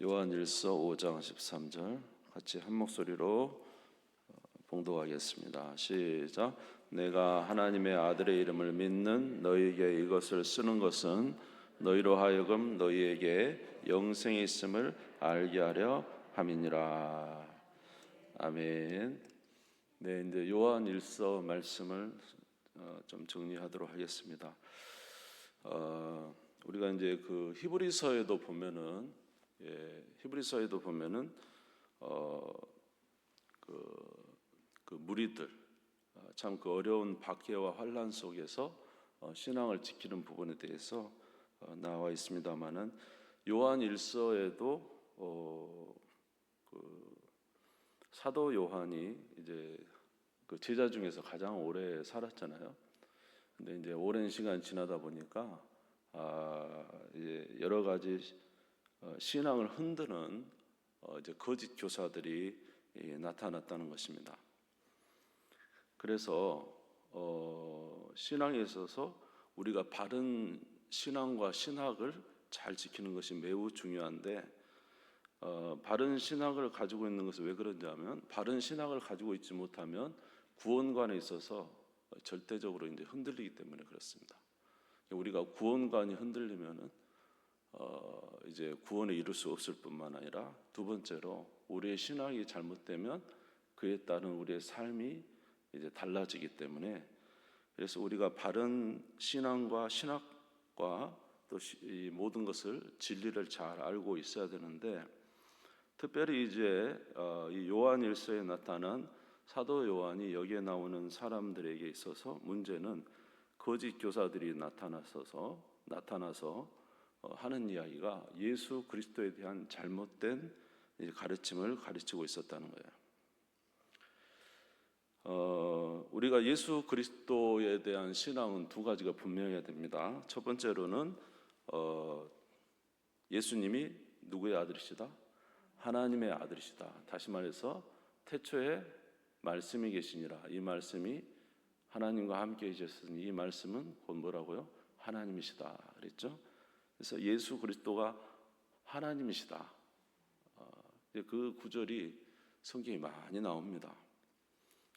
요한일서 5장 13절 같이 한 목소리로 봉독하겠습니다. 시작. 내가 하나님의 아들의 이름을 믿는 너희에게 이것을 쓰는 것은 너희로 하여금 너희에게 영생이 있음을 알게 하려 함이니라. 아멘. 네, 이제 요한일서 말씀을 좀 정리하도록 하겠습니다. 우리가 이제 그 히브리서에도 보면은 히브리서에도 보면은 그 무리들 참 그 어려운 박해와 환란 속에서 신앙을 지키는 부분에 대해서 나와 있습니다만은 요한일서에도 그 사도 요한이 이제 그 제자 중에서 가장 오래 살았잖아요. 근데 이제 오랜 시간 지나다 보니까 이제 여러 가지 신앙을 흔드는 이제 거짓 교사들이 나타났다는 것입니다. 그래서 신앙에 있어서 우리가 바른 신앙과 신학을 잘 지키는 것이 매우 중요한데 바른 신학을 가지고 있는 것은 왜 그런지하면 바른 신학을 가지고 있지 못하면 구원관에 있어서 절대적으로 이제 흔들리기 때문에 그렇습니다. 우리가 구원관이 흔들리면은 이제 구원에 이룰 수 없을 뿐만 아니라 두 번째로 우리의 신학이 잘못되면 그에 따른 우리의 삶이 이제 달라지기 때문에 그래서 우리가 바른 신앙과 신학과 또 이 모든 것을 진리를 잘 알고 있어야 되는데 특별히 이제 이 요한일서에 나타난 사도 요한이 여기에 나오는 사람들에게 있어서 문제는 거짓 교사들이 나타나서 하는 이야기가 예수 그리스도에 대한 잘못된 가르침을 가르치고 있었다는 거예요. 우리가 예수 그리스도에 대한 신앙은 두 가지가 분명해야 됩니다. 첫 번째로는 예수님이 누구의 아들이시다? 하나님의 아들이시다. 다시 말해서 태초에 말씀이 계시니라. 이 말씀이 하나님과 함께 계셨으니 이 말씀은 곧 뭐라고요? 하나님이시다 그랬죠. 그래서 예수 그리스도가 하나님이시다. 그 구절이 성경에 많이 나옵니다.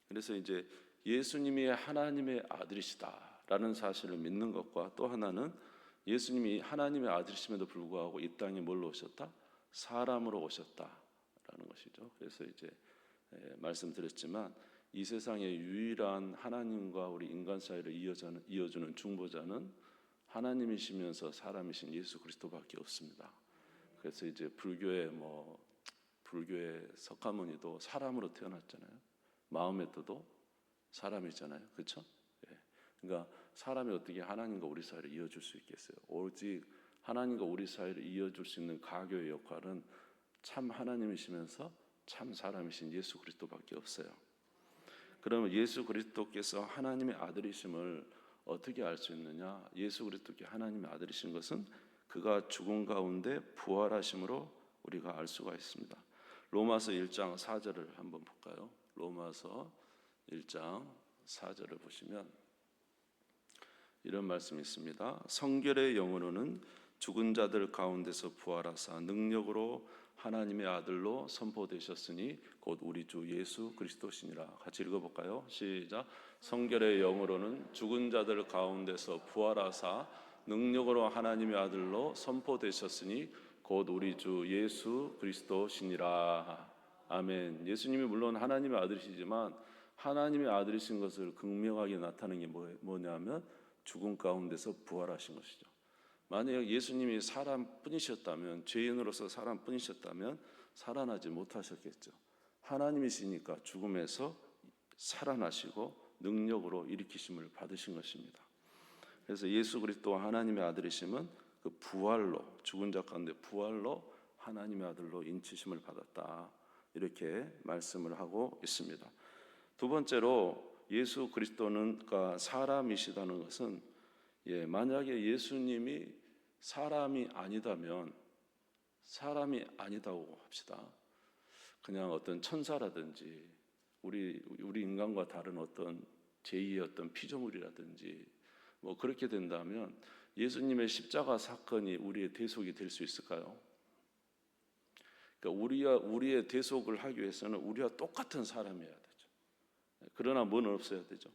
그래서 이제 예수님이 하나님의 아들이시다라는 사실을 믿는 것과 또 하나는 예수님이 하나님의 아들이심에도 불구하고 이 땅에 뭘로 오셨다? 사람으로 오셨다라는 것이죠. 그래서 이제 말씀드렸지만 이 세상의 유일한 하나님과 우리 인간 사이를 이어주는 중보자는 하나님이시면서 사람이신 예수 그리스도밖에 없습니다. 그래서 이제 불교의 석가모니도 사람으로 태어났잖아요. 마음에도 사람이잖아요, 그렇죠? 그러니까 사람이 어떻게 하나님과 우리 사이를 이어줄 수 있겠어요? 오직 하나님과 우리 사이를 이어줄 수 있는 가교의 역할은 참 하나님이시면서 참 사람이신 예수 그리스도밖에 없어요. 그러면 예수 그리스도께서 하나님의 아들이심을 어떻게 알 수 있느냐? 예수 그리스도께 하나님의 아들이신 것은 그가 죽은 가운데 부활하심으로 우리가 알 수가 있습니다. 로마서 1장 4절을 한번 볼까요? 로마서 1장 4절을 보시면 이런 말씀이 있습니다. 성결의 영으로는 죽은 자들 가운데서 부활하사 능력으로 하나님의 아들로 선포되셨으니 곧 우리 주 예수 그리스도시니라. 같이 읽어볼까요? 시작. 성결의 영으로는 죽은 자들 가운데서 부활하사 능력으로 하나님의 아들로 선포되셨으니 곧 우리 주 예수 그리스도시니라. 아멘. 예수님이 물론 하나님의 아들이시지만 하나님의 아들이신 것을 극명하게 나타내는 게 뭐냐면 죽은 가운데서 부활하신 것이죠. 만약 예수님이 사람뿐이셨다면, 죄인으로서 사람뿐이셨다면 살아나지 못하셨겠죠. 하나님이시니까 죽음에서 살아나시고 능력으로 일으키심을 받으신 것입니다. 그래서 예수 그리스도와 하나님의 아들이심은 그 부활로, 죽은 자 가운데 부활로 하나님의 아들로 인치심을 받았다, 이렇게 말씀을 하고 있습니다. 두 번째로 예수 그리스도가 사람이시다는 것은 만약에 예수님이 사람이 아니다면, 사람이 아니다고 합시다. 그냥 어떤 천사라든지 우리 인간과 다른 어떤 제2의 어떤 피조물이라든지 그렇게 된다면 예수님의 십자가 사건이 우리의 대속이 될 수 있을까요? 그러니까 우리의 대속을 하기 위해서는 우리와 똑같은 사람이어야 되죠. 그러나 뭐는 없어야 되죠?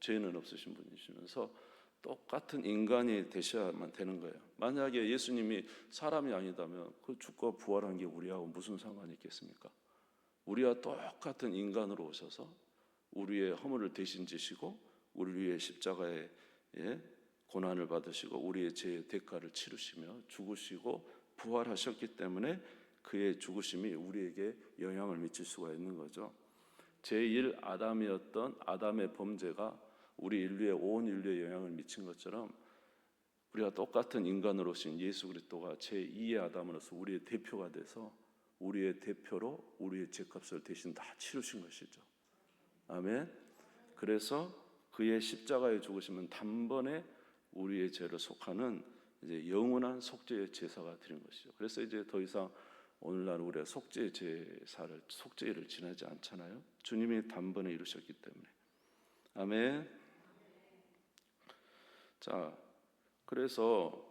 죄는 없으신 분이시면서 똑같은 인간이 되셔야만 되는 거예요. 만약에 예수님이 사람이 아니다면 그 죽고 부활한 게 우리하고 무슨 상관이 있겠습니까? 우리와 똑같은 인간으로 오셔서 우리의 허물을 대신 지시고 우리 위해 십자가에 고난을 받으시고 우리의 죄의 대가를 치르시며 죽으시고 부활하셨기 때문에 그의 죽으심이 우리에게 영향을 미칠 수가 있는 거죠. 제1 아담이었던 아담의 범죄가 우리 인류의 온 인류에 영향을 미친 것처럼 우리가 똑같은 인간으로 오신 예수 그리스도가 제2의 아담으로서 우리의 대표가 돼서 우리의 대표로 우리의 죄값을 대신 다 치르신 것이죠. 아멘. 그래서 그의 십자가에 죽으심은 단번에 우리의 죄를 속하는 이제 영원한 속죄의 제사가 되는 것이죠. 그래서 이제 더 이상 오늘날 우리가 속죄 제사를 속죄를 지내지 않잖아요. 주님이 단번에 이루셨기 때문에. 아멘. 자, 그래서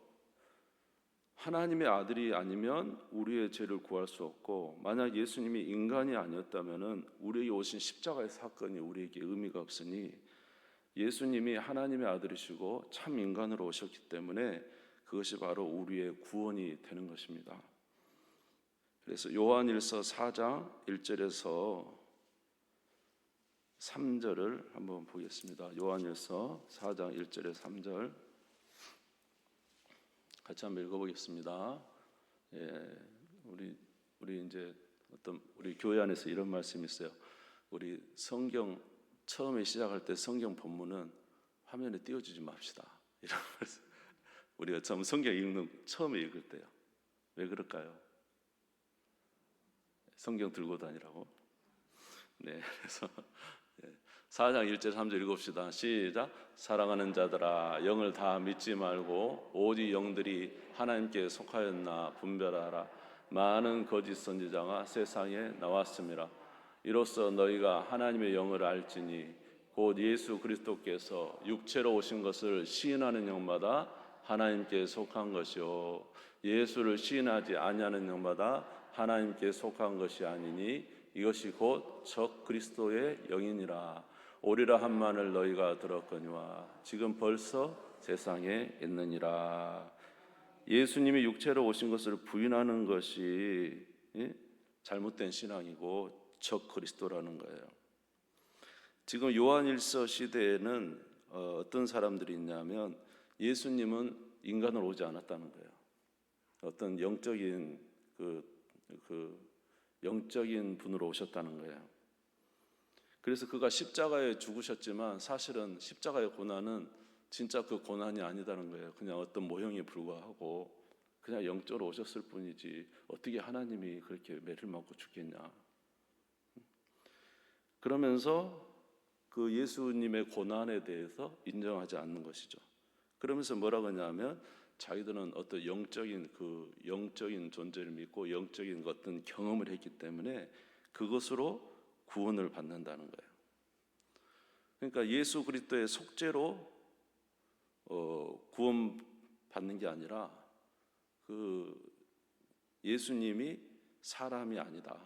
하나님의 아들이 아니면 우리의 죄를 구할 수 없고, 만약 예수님이 인간이 아니었다면은 우리에게 오신 십자가의 사건이 우리에게 의미가 없으니 예수님이 하나님의 아들이시고 참 인간으로 오셨기 때문에 그것이 바로 우리의 구원이 되는 것입니다. 그래서 요한일서 4장 1절에서 3절을 한번 보겠습니다. 요한일서 4장 1절에서 3절 같이 한번 읽어보겠습니다. 우리 이제 우리 교회 안에서 이런 말씀이 있어요. 우리 성경 처음에 시작할 때 성경 본문은 화면에 띄워주지 맙시다. 이런 말씀. 우리가 성경 처음에 읽을 때요. 왜 그럴까요? 성경 들고 다니라고. 네, 그래서 4장 1절 3절 읽읍시다. 시작. 사랑하는 자들아, 영을 다 믿지 말고 오직 영들이 하나님께 속하였나 분별하라. 많은 거짓 선지자가 세상에 나왔습니다. 이로써 너희가 하나님의 영을 알지니 곧 예수 그리스도께서 육체로 오신 것을 시인하는 영마다 하나님께 속한 것이요 예수를 시인하지 아니하는 영마다 하나님께 속한 것이 아니니 이것이 곧 적 그리스도의 영이니라. 오리라 한만을 너희가 들었거니와 지금 벌써 세상에 있느니라. 예수님이 육체로 오신 것을 부인하는 것이 잘못된 신앙이고 적 그리스도라는 거예요. 지금 요한일서 시대에는 어떤 사람들이 있냐면 예수님은 인간으로 오지 않았다는 거예요. 어떤 영적인 영적인 분으로 오셨다는 거예요. 그래서 그가 십자가에 죽으셨지만 사실은 십자가의 고난은 진짜 그 고난이 아니다는 거예요. 그냥 어떤 모형에 불과하고 그냥 영적으로 오셨을 뿐이지 어떻게 하나님이 그렇게 매를 맞고 죽겠냐. 그러면서 그 예수님의 고난에 대해서 인정하지 않는 것이죠. 그러면서 뭐라고 하냐면 자기들은 어떤 영적인 존재를 믿고 영적인 어떤 경험을 했기 때문에 그것으로 구원을 받는다는 거예요. 그러니까 예수 그리스도의 속죄로 구원 받는 게 아니라 그 예수님이 사람이 아니다.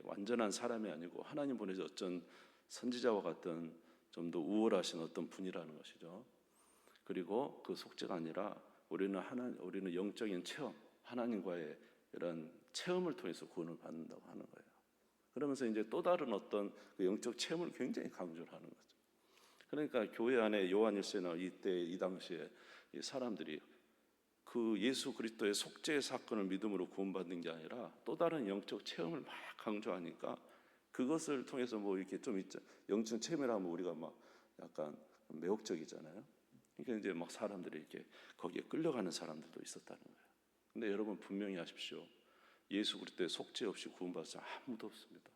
완전한 사람이 아니고 하나님 보내서 어떤 선지자와 같은 좀 더 우월하신 어떤 분이라는 것이죠. 그리고 그 속죄가 아니라 우리는 영적인 체험, 하나님과의 이런 체험을 통해서 구원을 받는다고 하는 거예요. 그러면서 이제 또 다른 어떤 그 영적 체험을 굉장히 강조를 하는 거죠. 그러니까 교회 안에 요한일서나 이 당시에 이 사람들이 그 예수 그리스도의 속죄의 사건을 믿음으로 구원받는 게 아니라 또 다른 영적 체험을 막 강조하니까 그것을 통해서 뭐 이렇게 좀 있죠. 영적 체험이라면 우리가 막 약간 매혹적이잖아요. 그러니까 이제 막 사람들이 이렇게 거기에 끌려가는 사람들도 있었다는 거예요. 근데 여러분 분명히 아십시오. 예수 그리스도의 속죄 없이 구원받을 사람 아무도 없습니다.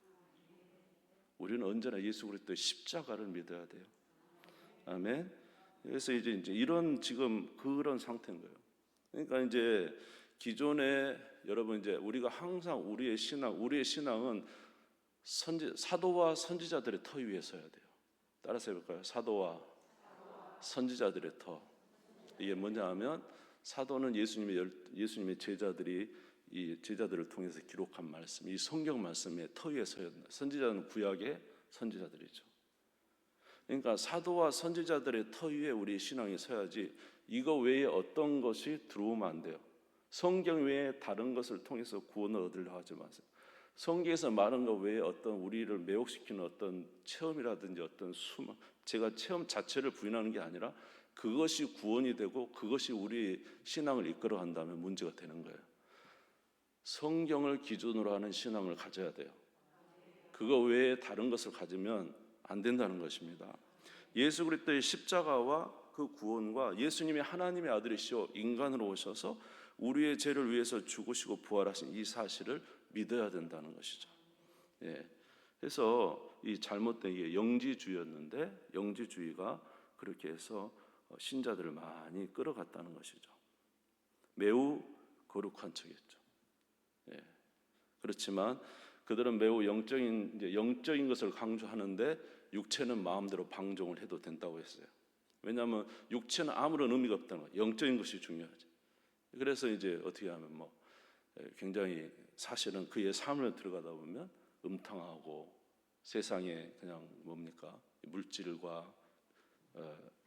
우리는 언제나 예수 그리스도의 십자가를 믿어야 돼요. 아멘. 그래서 이제 이런 지금 그런 상태인 거예요. 그러니까 이제 기존에 여러분 이제 우리가 항상 우리의 신앙은 사도와 선지자들의 터 위에 서야 돼요. 따라서 해볼까요? 사도와 선지자들의 터. 이게 뭐냐 하면 사도는 예수님의 제자들이 이 제자들을 통해서 기록한 말씀, 이 성경 말씀의 터 위에 서였나. 선지자는 구약의 선지자들이죠. 그러니까 사도와 선지자들의 터 위에 우리 신앙이 서야지 이거 외에 어떤 것이 들어오면 안 돼요. 성경 외에 다른 것을 통해서 구원을 얻으려 하지 마세요. 성경에서 말한 것 외에 어떤 우리를 매혹시키는 어떤 체험이라든지 어떤 수만, 제가 체험 자체를 부인하는 게 아니라 그것이 구원이 되고 그것이 우리 신앙을 이끌어 간다면 문제가 되는 거예요. 성경을 기준으로 하는 신앙을 가져야 돼요. 그거 외에 다른 것을 가지면 안 된다는 것입니다. 예수 그리스도의 십자가와 그 구원과 예수님이 하나님의 아들이시오 인간으로 오셔서 우리의 죄를 위해서 죽으시고 부활하신 이 사실을 믿어야 된다는 것이죠. 예. 그래서 이 잘못된 게 영지주의였는데 영지주의가 그렇게 해서 신자들을 많이 끌어갔다는 것이죠. 매우 거룩한 척이었죠. 예. 그렇지만 그들은 매우 영적인 것을 강조하는데 육체는 마음대로 방종을 해도 된다고 했어요. 왜냐하면 육체는 아무런 의미가 없다는 거예요. 영적인 것이 중요하죠. 그래서 이제 어떻게 하면 굉장히 사실은 그의 삶을 들어가다 보면 음탕하고 세상에 그냥 물질과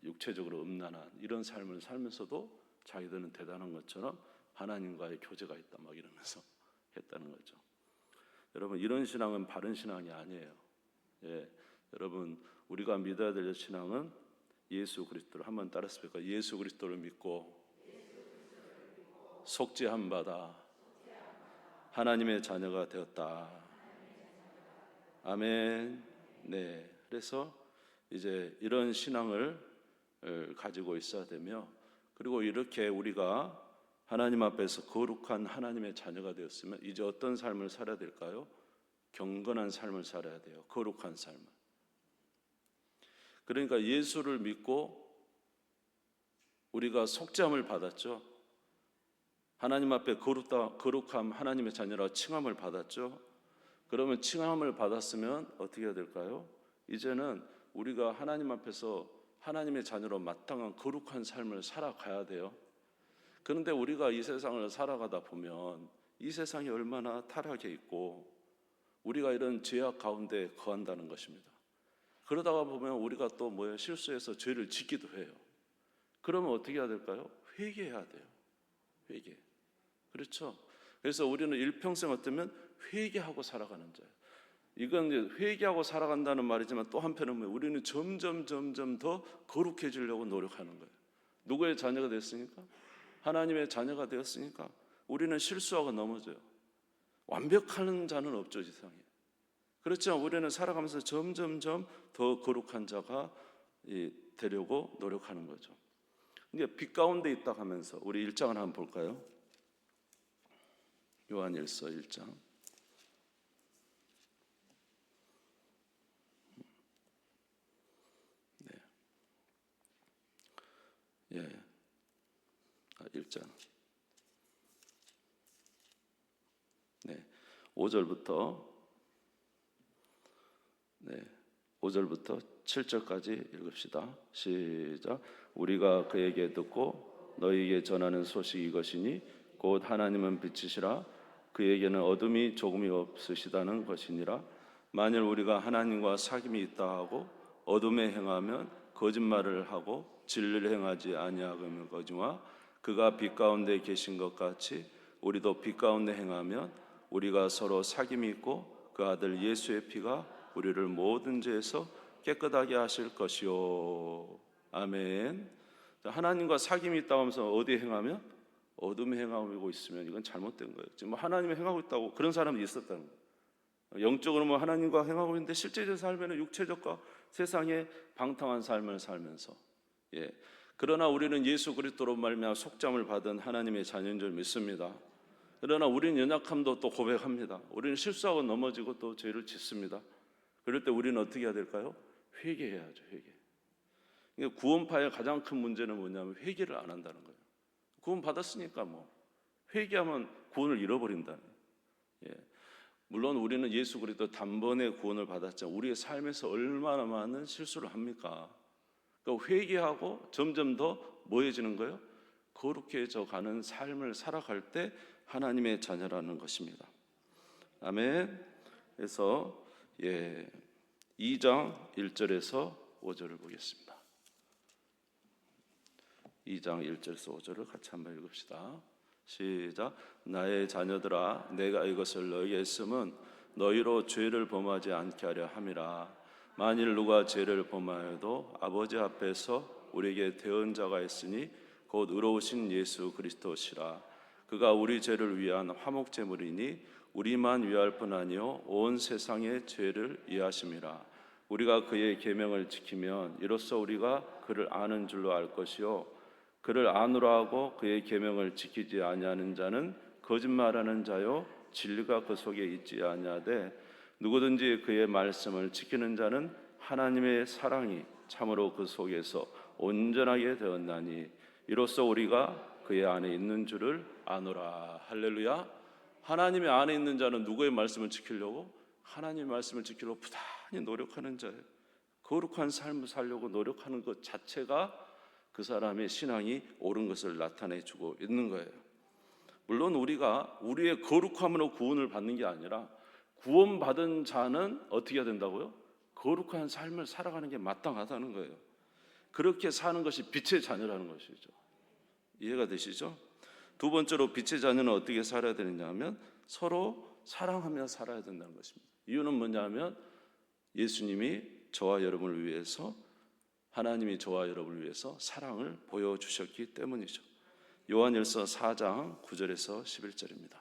육체적으로 음란한 이런 삶을 살면서도 자기들은 대단한 것처럼 하나님과의 교제가 있다 막 이러면서 했다는 거죠. 여러분 이런 신앙은 바른 신앙이 아니에요. 예, 여러분 우리가 믿어야 될 신앙은 예수 그리스도를 한번 따라서 예수 그리스도를 믿고 속죄함 받아 하나님의 자녀가 되었다. 아멘. 네. 그래서 이제 이런 신앙을 가지고 있어야 되며 그리고 이렇게 우리가 하나님 앞에서 거룩한 하나님의 자녀가 되었으면 이제 어떤 삶을 살아야 될까요? 경건한 삶을 살아야 돼요. 거룩한 삶을. 그러니까 예수를 믿고 우리가 속죄함을 받았죠. 하나님 앞에 거룩함 하나님의 자녀라 칭함을 받았죠. 그러면 칭함을 받았으면 어떻게 해야 될까요? 이제는 우리가 하나님 앞에서 하나님의 자녀로 마땅한 거룩한 삶을 살아가야 돼요. 그런데 우리가 이 세상을 살아가다 보면 이 세상이 얼마나 타락해 있고 우리가 이런 죄악 가운데 거한다는 것입니다. 그러다가 보면 우리가 또 실수해서 죄를 짓기도 해요. 그러면 어떻게 해야 될까요? 회개해야 돼요. 회개. 그렇죠? 그래서 우리는 일평생 어쩌면 회개하고 살아가는 자예요. 이건 이제 회개하고 살아간다는 말이지만 또 한편은 우리는 점점 더 거룩해지려고 노력하는 거예요. 누구의 자녀가 됐으니까? 하나님의 자녀가 되었으니까 우리는 실수하고 넘어져요. 완벽한 자는 없죠, 세상에. 그렇지만 우리는 살아가면서 점점 더 거룩한 자가 되려고 노력하는 거죠. 이제 빛 가운데 있다 하면서 우리 1장을 한번 볼까요? 요한일서 1장. 네. 예. 1장. 네. 5절부터 7절까지 읽읍시다. 시작. 우리가 그에게 듣고 너희에게 전하는 소식이 이것이니 곧 하나님은 빛이시라 그에게는 어둠이 조금이 없으시다는 것이니라. 만일 우리가 하나님과 사귐이 있다 하고 어둠에 행하면 거짓말을 하고 진리를 행하지 아니하거니와 그가 빛 가운데 계신 것 같이 우리도 빛 가운데 행하면 우리가 서로 사귐이 있고 그 아들 예수의 피가 우리를 모든 죄에서 깨끗하게 하실 것이요. 아멘. 하나님과 사귐이 있다고 하면서 어디에 행하면? 어둠에 행하고 있으면 이건 잘못된 거예요. 지금 하나님이 행하고 있다고 그런 사람이 있었다는 거예요. 영적으로 하나님과 행하고 있는데 실제적 삶에는 육체적과 세상의 방탕한 삶을 살면서 그러나 우리는 예수 그리스도로 말미암아 속죄함을 받은 하나님의 자녀인 줄 믿습니다. 그러나 우리는 연약함도 또 고백합니다. 우리는 실수하고 넘어지고 또 죄를 짓습니다. 그럴 때 우리는 어떻게 해야 될까요? 회개해야죠. 회개. 그러니까 구원파의 가장 큰 문제는 뭐냐면 회개를 안 한다는 거예요. 구원 받았으니까 회개하면 구원을 잃어버린다는 거예요. 물론 우리는 예수 그리스도 단번에 구원을 받았지만 우리의 삶에서 얼마나 많은 실수를 합니까? 그러니까 회개하고 점점 더 뭐해지는 거예요? 거룩해져 가는 삶을 살아갈 때 하나님의 자녀라는 것입니다. 아멘. 그래서 2장 1절에서 5절을 보겠습니다. 2장 1절에서 5절을 같이 한번 읽읍시다. 시작. 나의 자녀들아, 내가 이것을 너희에게 쓰면 너희로 죄를 범하지 않게 하려 함이라. 만일 누가 죄를 범하여도 아버지 앞에서 우리에게 대언자가 있으니 곧 의로우신 예수 그리스도시라. 그가 우리 죄를 위한 화목제물이니 우리만 위할 뿐 아니요 온 세상의 죄를 위하심이라. 우리가 그의 계명을 지키면 이로써 우리가 그를 아는 줄로 알 것이요 그를 아노라 하고 그의 계명을 지키지 아니하는 자는 거짓말하는 자요 진리가 그 속에 있지 아니하되 누구든지 그의 말씀을 지키는 자는 하나님의 사랑이 참으로 그 속에서 온전하게 되었나니 이로써 우리가 그의 안에 있는 줄을 아노라. 할렐루야. 하나님의 안에 있는 자는 누구의 말씀을 지키려고? 하나님의 말씀을 지키려고 부단히 노력하는 자예요. 거룩한 삶을 살려고 노력하는 것 자체가 그 사람의 신앙이 옳은 것을 나타내주고 있는 거예요. 물론 우리가 우리의 거룩함으로 구원을 받는 게 아니라 구원받은 자는 어떻게 해야 된다고요? 거룩한 삶을 살아가는 게 마땅하다는 거예요. 그렇게 사는 것이 빛의 자녀라는 것이죠. 이해가 되시죠? 두 번째로 빛의 자녀는 어떻게 살아야 되느냐 하면 서로 사랑하며 살아야 된다는 것입니다. 이유는 뭐냐면 예수님이 저와 여러분을 위해서, 하나님이 저와 여러분을 위해서 사랑을 보여주셨기 때문이죠. 요한일서 4장 9절에서 11절입니다.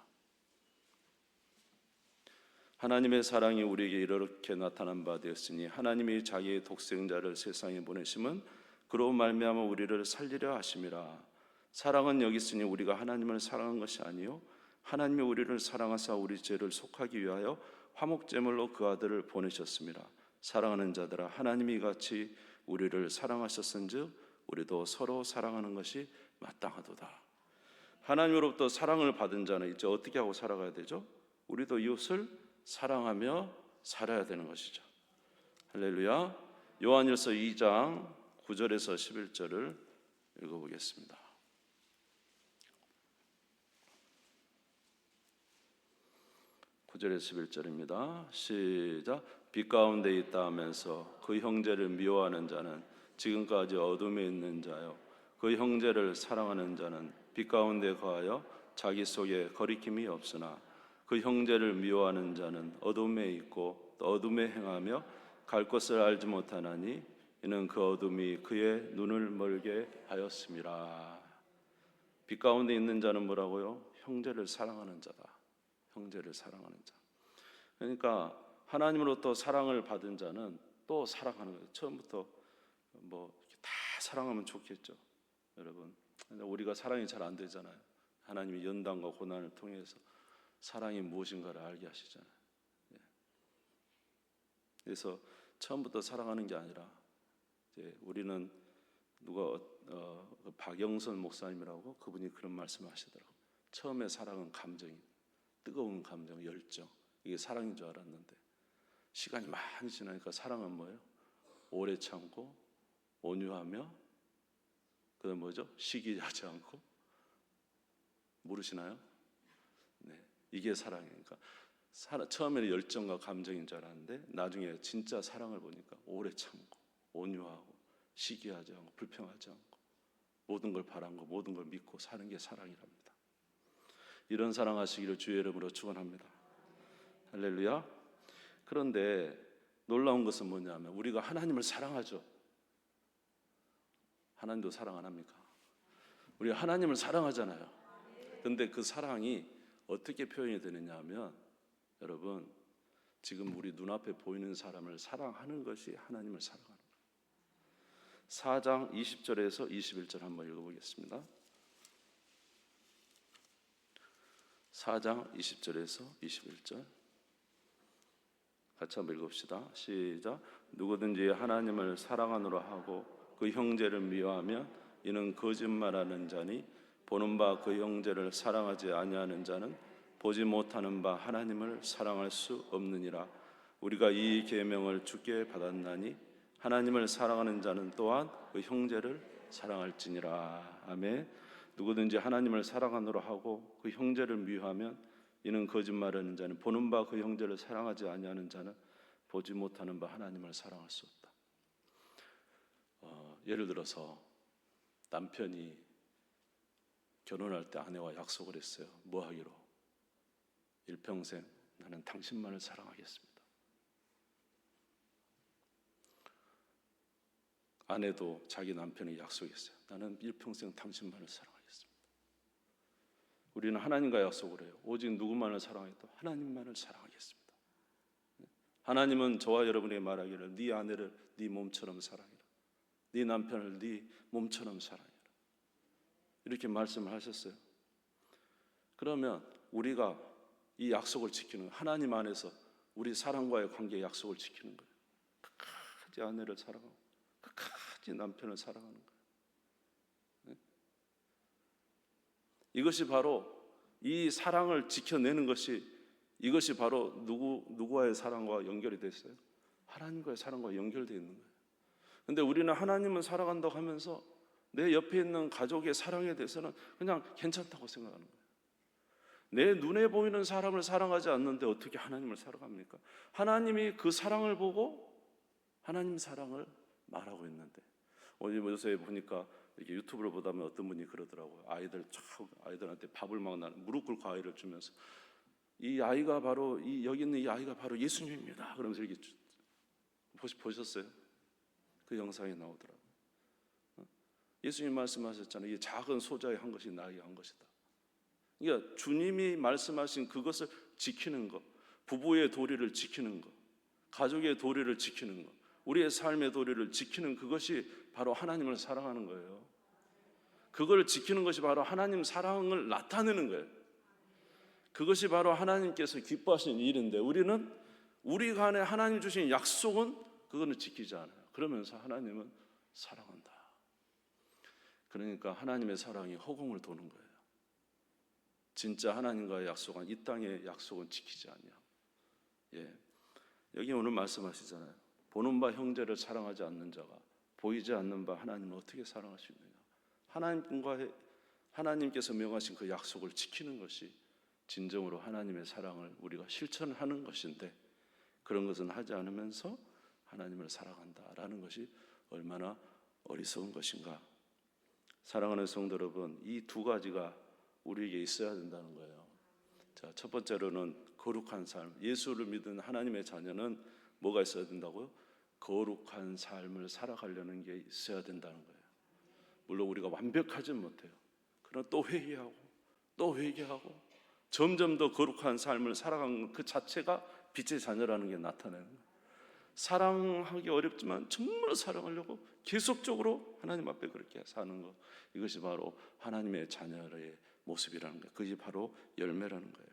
하나님의 사랑이 우리에게 이렇게 나타난 바 되었으니 하나님이 자기의 독생자를 세상에 보내심은 그로 말미암아 우리를 살리려 하심이라. 사랑은 여기 있으니 우리가 하나님을 사랑한 것이 아니요 하나님이 우리를 사랑하사 우리 죄를 속하기 위하여 화목제물로 그 아들을 보내셨습니다. 사랑하는 자들아, 하나님이 이같이 우리를 사랑하셨은즉 우리도 서로 사랑하는 것이 마땅하도다. 하나님으로부터 사랑을 받은 자는 이제 어떻게 하고 살아가야 되죠? 우리도 이웃을 사랑하며 살아야 되는 것이죠. 할렐루야. 요한일서 2장 9절에서 11절을 읽어보겠습니다. 9절에서 11절입니다. 시작. 빛 가운데 있다 하면서 그 형제를 미워하는 자는 지금까지 어둠에 있는 자요 그 형제를 사랑하는 자는 빛 가운데 거하여 자기 속에 거리낌이 없으나 그 형제를 미워하는 자는 어둠에 있고 또 어둠에 행하며 갈 곳을 알지 못하나니 이는 그 어둠이 그의 눈을 멀게 하였음이라. 빛 가운데 있는 자는 뭐라고요? 형제를 사랑하는 자다. 형제를 사랑하는 자. 그러니까 하나님으로부터 사랑을 받은 자는 또 사랑하는 거예요. 처음부터 다 사랑하면 좋겠죠, 여러분. 근데 우리가 사랑이 잘 안 되잖아요. 하나님이 연단과 고난을 통해서 사랑이 무엇인가를 알게 하시잖아요. 그래서 처음부터 사랑하는 게 아니라 이제 우리는 누가 박영선 목사님이라고 그분이 그런 말씀을 하시더라고요. 처음에 사랑은 감정이 뜨거운 감정, 열정, 이게 사랑인 줄 알았는데 시간이 많이 지나니까 사랑은 뭐예요? 오래 참고 온유하며 그다음 뭐죠? 시기하지 않고. 모르시나요? 네, 이게 사랑이니까 처음에는 열정과 감정인 줄 알았는데 나중에 진짜 사랑을 보니까 오래 참고 온유하고 시기하지 않고 불평하지 않고 모든 걸 바라고 모든 걸 믿고 사는 게 사랑이랍니다. 이런 사랑하시기를 주의 이름으로 축원합니다. 할렐루야. 그런데 놀라운 것은 뭐냐면 우리가 하나님을 사랑하죠. 하나님도 사랑 안 합니까? 우리가 하나님을 사랑하잖아요. 그런데 그 사랑이 어떻게 표현이 되느냐 하면 여러분 지금 우리 눈앞에 보이는 사람을 사랑하는 것이 하나님을 사랑하는 거예요. 4장 20절에서 21절 한번 읽어보겠습니다. 4장 20절에서 21절 같이 한번 읽읍시다. 시작. 누구든지 하나님을 사랑하노라 하고 그 형제를 미워하면 이는 거짓말하는 자니 보는 바 그 형제를 사랑하지 아니하는 자는 보지 못하는 바 하나님을 사랑할 수 없느니라. 우리가 이 계명을 주께 받았나니 하나님을 사랑하는 자는 또한 그 형제를 사랑할지니라. 아멘. 누구든지 하나님을 사랑하노라 하고 그 형제를 미워하면 이는 거짓말하는 자는 보는 바 그 형제를 사랑하지 아니하는 자는 보지 못하는 바 하나님을 사랑할 수 없다. 예를 들어서 남편이 결혼할 때 아내와 약속을 했어요. 뭐 하기로? 일평생 나는 당신만을 사랑하겠습니다. 아내도 자기 남편에게 약속했어요. 나는 일평생 당신만을 사랑하겠습니다. 우리는 하나님과 약속을 해요. 오직 누구만을 사랑하겠다? 하나님만을 사랑하겠습니다. 하나님은 저와 여러분에게 말하기를 네 아내를 네 몸처럼 사랑해라. 네 남편을 네 몸처럼 사랑해라. 이렇게 말씀을 하셨어요. 그러면 우리가 이 약속을 지키는, 하나님 안에서 우리 사랑과의 관계의 약속을 지키는 거예요. 끝까지 아내를 사랑하고 끝까지 남편을 사랑하는 거예요. 이것이 바로 이 사랑을 지켜내는 것이, 이것이 바로 누구와의 사랑과 연결이 됐어요? 하나님과의 사랑과 연결되어 있는 거예요. 근데 우리는 하나님은 사랑한다고 하면서 내 옆에 있는 가족의 사랑에 대해서는 그냥 괜찮다고 생각하는 거예요. 내 눈에 보이는 사람을 사랑하지 않는데 어떻게 하나님을 사랑합니까? 하나님이 그 사랑을 보고 하나님 사랑을 말하고 있는데, 오늘 요새 보니까 이렇게 유튜브를 보다 보면 어떤 분이 그러더라고요. 아이들한테 밥을 막 무릎 꿇고 아이를 주면서 이 아이가 바로 여기 있는 이 아이가 바로 예수님입니다. 그러면서 이렇게 보셨어요? 그 영상이 나오더라고요. 예수님 말씀하셨잖아요. 이 작은 소자의 한 것이 나에게 한 것이다. 그러니까 주님이 말씀하신 그것을 지키는 것, 부부의 도리를 지키는 것, 가족의 도리를 지키는 것, 우리의 삶의 도리를 지키는 그것이 바로 하나님을 사랑하는 거예요. 그걸 지키는 것이 바로 하나님 사랑을 나타내는 거예요. 그것이 바로 하나님께서 기뻐하시는 일인데, 우리는 우리 간에 하나님 주신 약속은 그거는 지키지 않아요. 그러면서 하나님은 사랑한다. 그러니까 하나님의 사랑이 허공을 도는 거예요. 진짜 하나님과의 약속은, 이 땅의 약속은 지키지 않냐. 여기 오늘 말씀하시잖아요. 보는 바 형제를 사랑하지 않는 자가 보이지 않는 바 하나님을 어떻게 사랑할 수 있느냐. 하나님께서 명하신 그 약속을 지키는 것이 진정으로 하나님의 사랑을 우리가 실천하는 것인데, 그런 것은 하지 않으면서 하나님을 사랑한다라는 것이 얼마나 어리석은 것인가. 사랑하는 성도 여러분, 이 두 가지가 우리에게 있어야 된다는 거예요. 자, 첫 번째로는 거룩한 삶. 예수를 믿은 하나님의 자녀는 뭐가 있어야 된다고요? 거룩한 삶을 살아가려는 게 있어야 된다는 거예요. 물론 우리가 완벽하진 못해요. 그러나 또 회개하고 또 회개하고 점점 더 거룩한 삶을 살아가는 그 자체가 빛의 자녀라는 게 나타나는 거예요. 사랑하기 어렵지만 정말 사랑하려고 계속적으로 하나님 앞에 그렇게 사는 것, 이것이 바로 하나님의 자녀의 모습이라는 거예요. 그것이 바로 열매라는 거예요.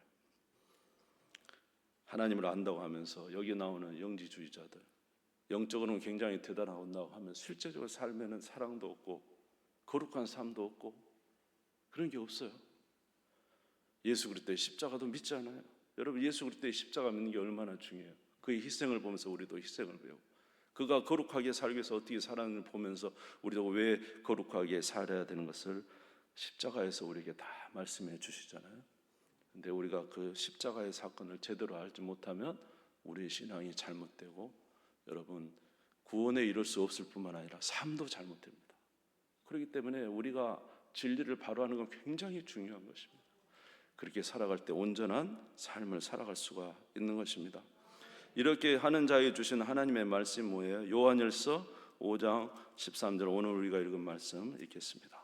하나님을 안다고 하면서 여기 나오는 영지주의자들, 영적으로는 굉장히 대단하다고 하면 실제적으로 삶에는 사랑도 없고 거룩한 삶도 없고 그런 게 없어요. 예수 그리스도의 십자가도 믿지 않아요. 여러분, 예수 그리스도의 십자가 믿는 게 얼마나 중요해요. 그의 희생을 보면서 우리도 희생을 배우고, 그가 거룩하게 살기 위해서 어떻게 살았는지 보면서 우리도 왜 거룩하게 살아야 되는 것을 십자가에서 우리에게 다 말씀해 주시잖아요. 근데 우리가 그 십자가의 사건을 제대로 알지 못하면 우리의 신앙이 잘못되고, 여러분, 구원에 이를 수 없을 뿐만 아니라 삶도 잘못됩니다. 그렇기 때문에 우리가 진리를 바로 하는 건 굉장히 중요한 것입니다. 그렇게 살아갈 때 온전한 삶을 살아갈 수가 있는 것입니다. 이렇게 하는 자에게 주신 하나님의 말씀이 뭐예요? 요한일서 5장 13절, 오늘 우리가 읽은 말씀 읽겠습니다.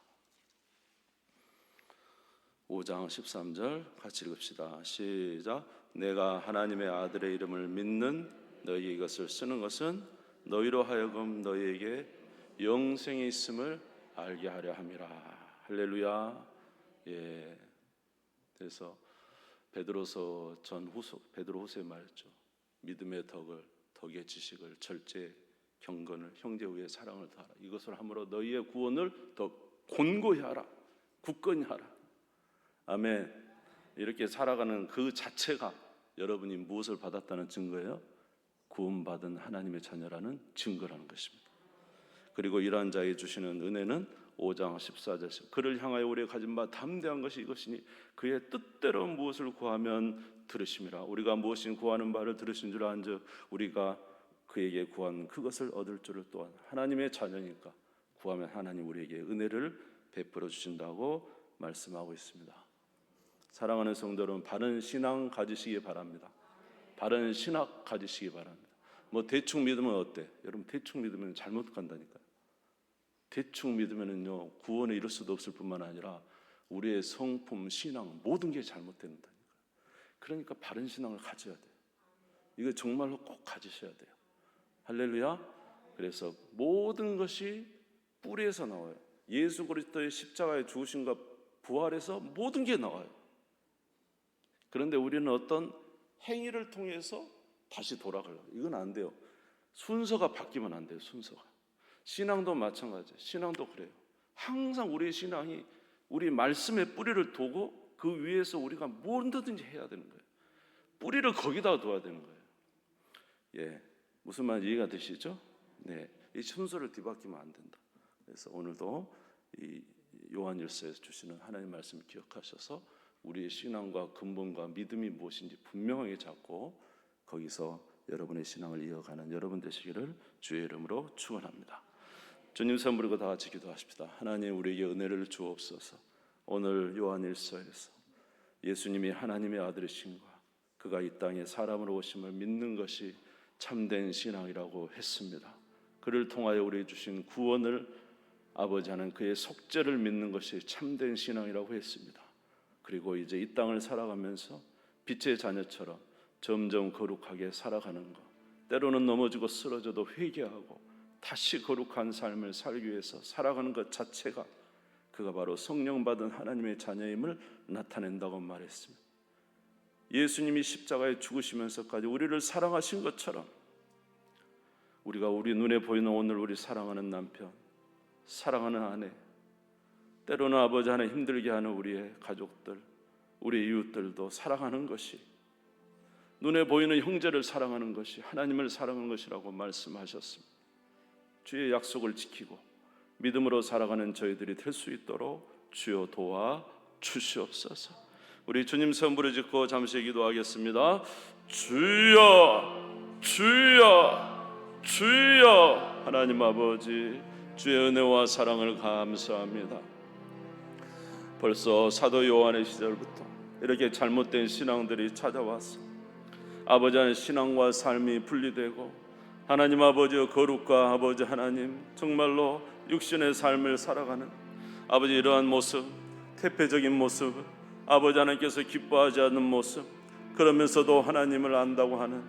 5장 13절 같이 읽읍시다. 시작. 내가 하나님의 아들의 이름을 믿는 너희에게 이것을 쓰는 것은 너희로 하여금 너희에게 영생이 있음을 알게 하려 함이라. 할렐루야. 그래서 베드로서 베드로후서에 말했죠. 믿음의 덕의 지식을, 절제 경건을, 형제 후에 사랑을 더하라. 이것을 함으로 너희의 구원을 더 곤고히 하라, 굳건히 하라. 아멘. 이렇게 살아가는 그 자체가 여러분이 무엇을 받았다는 증거예요? 구원받은 하나님의 자녀라는 증거라는 것입니다. 그리고 이러한 자에게 주시는 은혜는 5장 14절 그를 향하여 우리가 가진 바 담대한 것이 이것이니 그의 뜻대로 무엇을 구하면 들으심이라. 우리가 무엇인 구하는 바를 들으신 줄 안즉 우리가 그에게 구한 그것을 얻을 줄을 또한 하나님의 자녀니까 구하면 하나님 우리에게 은혜를 베풀어 주신다고 말씀하고 있습니다. 사랑하는 성도 여러분, 바른 신앙 가지시기 바랍니다. 바른 신학 가지시기 바랍니다. 뭐 대충 믿으면 어때? 여러분 대충 믿으면 잘못 간다니까요. 대충 믿으면은요 구원에 이를 수도 없을 뿐만 아니라 우리의 성품, 신앙 모든 게 잘못된다니까요. 그러니까 바른 신앙을 가져야 돼요. 이거 정말로 꼭 가지셔야 돼요. 할렐루야. 그래서 모든 것이 뿌리에서 나와요. 예수 그리스도의 십자가에 죽으심과 부활에서 모든 게 나와요. 그런데 우리는 어떤 행위를 통해서 다시 돌아가려고, 이건 안 돼요. 순서가 바뀌면 안 돼요. 순서가. 신앙도 마찬가지예요. 신앙도 그래요. 항상 우리의 신앙이 우리 말씀의 뿌리를 두고 그 위에서 우리가 뭐든지 해야 되는 거예요. 뿌리를 거기다 둬야 되는 거예요. 예, 무슨 말 이해가 되시죠? 네, 이 순서를 뒤바뀌면 안 된다. 그래서 오늘도 이 요한일서에서 주시는 하나님 말씀을 기억하셔서 우리의 신앙과 근본과 믿음이 무엇인지 분명하게 잡고 거기서 여러분의 신앙을 이어가는 여러분 되시기를 주의 이름으로 축원합니다. 주님 선물이고 다 같이 기도하십시다. 하나님 우리에게 은혜를 주옵소서. 오늘 요한일서에서 예수님이 하나님의 아들이신과 그가 이 땅에 사람으로 오심을 믿는 것이 참된 신앙이라고 했습니다. 그를 통하여 우리에게 주신 구원을 아버지 하는 그의 속죄를 믿는 것이 참된 신앙이라고 했습니다. 그리고 이제 이 땅을 살아가면서 빛의 자녀처럼 점점 거룩하게 살아가는 것, 때로는 넘어지고 쓰러져도 회개하고 다시 거룩한 삶을 살기 위해서 살아가는 것 자체가 그가 바로 성령 받은 하나님의 자녀임을 나타낸다고 말했습니다. 예수님이 십자가에 죽으시면서까지 우리를 사랑하신 것처럼 우리가 우리 눈에 보이는 오늘 우리 사랑하는 남편, 사랑하는 아내, 때로는 아버지 하나 힘들게 하는 우리의 가족들, 우리 이웃들도 사랑하는 것이, 눈에 보이는 형제를 사랑하는 것이 하나님을 사랑하는 것이라고 말씀하셨습니다. 주의 약속을 지키고 믿음으로 살아가는 저희들이 될 수 있도록 주여 도와 주시옵소서. 우리 주님 선부를 짓고 잠시 기도하겠습니다. 주여, 주여, 주여. 하나님 아버지, 주의 은혜와 사랑을 감사합니다. 벌써 사도 요한의 시절부터 이렇게 잘못된 신앙들이 찾아왔어. 아버지 하나님, 신앙과 삶이 분리되고 하나님 아버지의 거룩과 아버지 하나님 정말로 육신의 삶을 살아가는 아버지 이러한 모습, 태폐적인 모습, 아버지 하나님께서 기뻐하지 않는 모습, 그러면서도 하나님을 안다고 하는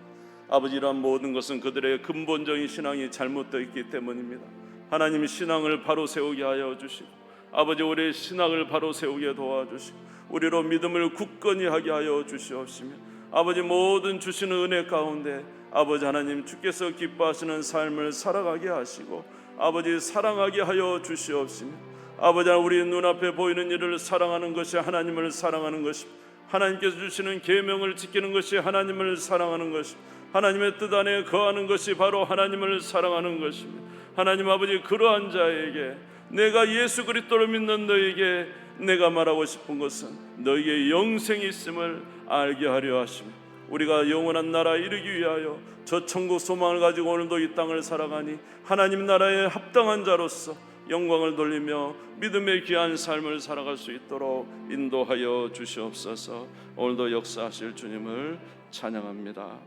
아버지 이러한 모든 것은 그들의 근본적인 신앙이 잘못되어 있기 때문입니다. 하나님 신앙을 바로 세우게 하여 주시고 아버지 우리의 신앙을 바로 세우게 도와주시고 우리로 믿음을 굳건히 하게 하여 주시옵시며 아버지 모든 주시는 은혜 가운데 아버지 하나님 주께서 기뻐하시는 삶을 살아가게 하시고 아버지 사랑하게 하여 주시옵시며 아버지 우리 눈앞에 보이는 일을 사랑하는 것이 하나님을 사랑하는 것이, 하나님께서 주시는 계명을 지키는 것이 하나님을 사랑하는 것이, 하나님의 뜻 안에 거하는 것이 바로 하나님을 사랑하는 것입니다. 하나님 아버지 그러한 자에게 내가 예수 그리스도를 믿는 너에게 내가 말하고 싶은 것은 너에게 영생이 있음을 알게 하려 하시며 우리가 영원한 나라에 이르기 위하여 저 천국 소망을 가지고 오늘도 이 땅을 살아가니 하나님 나라에 합당한 자로서 영광을 돌리며 믿음의 귀한 삶을 살아갈 수 있도록 인도하여 주시옵소서. 오늘도 역사하실 주님을 찬양합니다.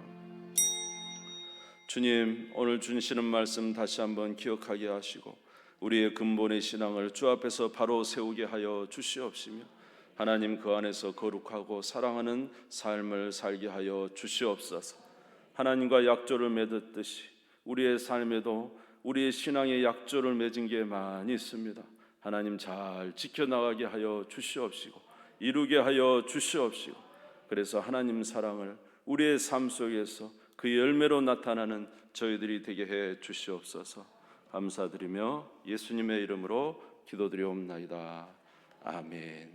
주님, 오늘 주시는 말씀 다시 한번 기억하게 하시고 우리의 근본의 신앙을 주 앞에서 바로 세우게 하여 주시옵시며 하나님 그 안에서 거룩하고 사랑하는 삶을 살게 하여 주시옵소서. 하나님과 약조를 맺었듯이 우리의 삶에도 우리의 신앙의 약조를 맺은 게 많이 있습니다. 하나님 잘 지켜나가게 하여 주시옵시고 이루게 하여 주시옵시고 그래서 하나님 사랑을 우리의 삶 속에서 그 열매로 나타나는 저희들이 되게 해 주시옵소서. 감사드리며 예수님의 이름으로 기도드리옵나이다. 아멘.